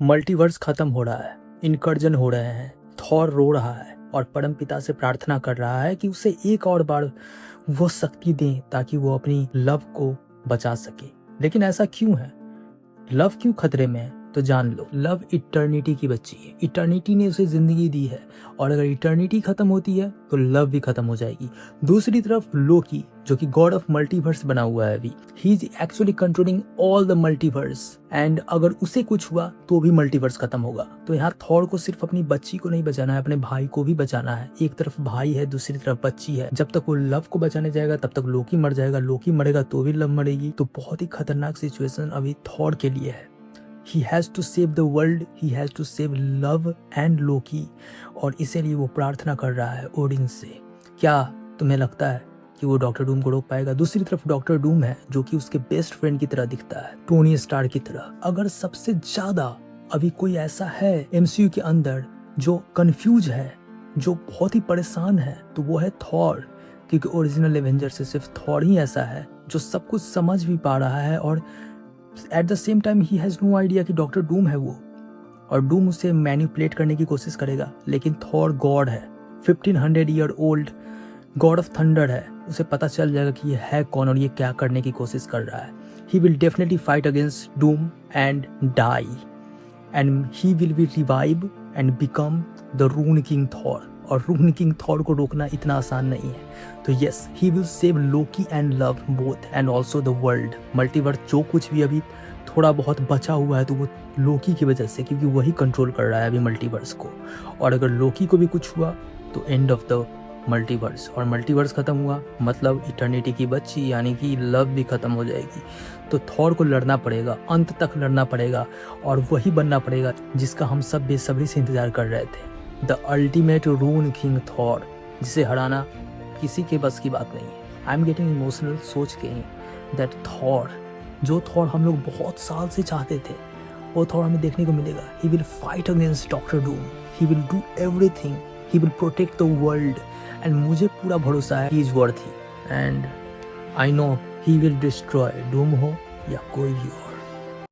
Multiverse खत्म हो रहा है, इनकर्जन हो रहे हैं, थॉर रो रहा है और परमपिता से प्रार्थना कर रहा है कि उसे एक और बार वो शक्ति दें ताकि वो अपनी लव को बचा सके। लेकिन ऐसा क्यों है? लव क्यों खतरे में है? तो जान लो, लव इटर्निटी की बच्ची है। इटर्निटी ने उसे जिंदगी दी है और अगर इटर्निटी खत्म होती है तो लव भी खत्म हो जाएगी। दूसरी तरफ लोकी, जो कि गॉड ऑफ मल्टीवर्स बना हुआ है अभी, he is actually controlling all the multiverse and अगर उसे कुछ हुआ तो भी मल्टीवर्स खत्म होगा। तो यहाँ थॉर को सिर्फ अपनी बच्ची को नहीं बचाना है, अपने भाई को भी बचाना है। एक तरफ भाई है, दूसरी तरफ बच्ची है। जब तक वो लव को बचाने जाएगा तब तक लोकी मर जाएगा, लोकी मरेगा तो भी लव मरेगी। तो बहुत ही खतरनाक सिचुएशन अभी थॉर के लिए है। He has to save the world, he has to save love and Loki और इसीलिए वो प्रार्थना कर रहा है ओडिन से। क्या तुम्हें लगता है कि वो डॉक्टर डूम को रोक पाएगा? दूसरी तरफ डॉक्टर डूम है जो कि उसके बेस्ट फ्रेंड की तरह दिखता है, टोनी स्टार की तरह। अगर सबसे ज्यादा अभी कोई ऐसा है एमसीयू के अंदर जो कंफ्यूज है, जो बहुत ही परेशान है, तो वो है थॉर। क्योंकि ओरिजिनल एवेंजर से सिर्फ थॉर ही ऐसा है जो सब कुछ समझ भी पा रहा है और एट द सेम टाइम ही हैज़ नो आइडिया कि डॉक्टर डूम है वो, और डूम उसे मैनिपुलेट करने की कोशिश करेगा। लेकिन थॉर गॉड है, 1500 year old God of thunder है। उसे पता चल जाएगा कि ये है कौन और ये क्या करने की कोशिश कर रहा है। He will definitely fight against doom and die and he will be revive and become the rune king Thor. और रून किंग थॉर को रोकना इतना आसान नहीं है। तो yes, he will save Loki and love both and also the world. Multiverse जो कुछ भी अभी थोड़ा बहुत बचा हुआ है तो वो लोकी की वजह से, क्योंकि वही कंट्रोल कर रहा है अभी मल्टीवर्स को। और अगर लोकी को भी कुछ हुआ तो एंड ऑफ द मल्टीवर्स, और मल्टीवर्स खत्म हुआ मतलब इटर्निटी की बच्ची यानी कि लव भी खत्म हो जाएगी। तो थॉर को लड़ना पड़ेगा, अंत तक लड़ना पड़ेगा और वही बनना पड़ेगा जिसका हम सब बेसब्री से इंतजार कर रहे थे, द अल्टीमेट रून किंग थॉर, जिसे हराना किसी के बस की बात नहीं है। आई एम गेटिंग इमोशनल सोच के ही दैट थॉर, जो थॉर हम लोग बहुत साल से चाहते थे, वो थॉर हमें देखने को मिलेगा। He will fight against doctor Doom, he will do everything, he will protect the world and मुझे पूरा भरोसा है he is worthy and I know he will destroy, Doom हो या कोई भी हो।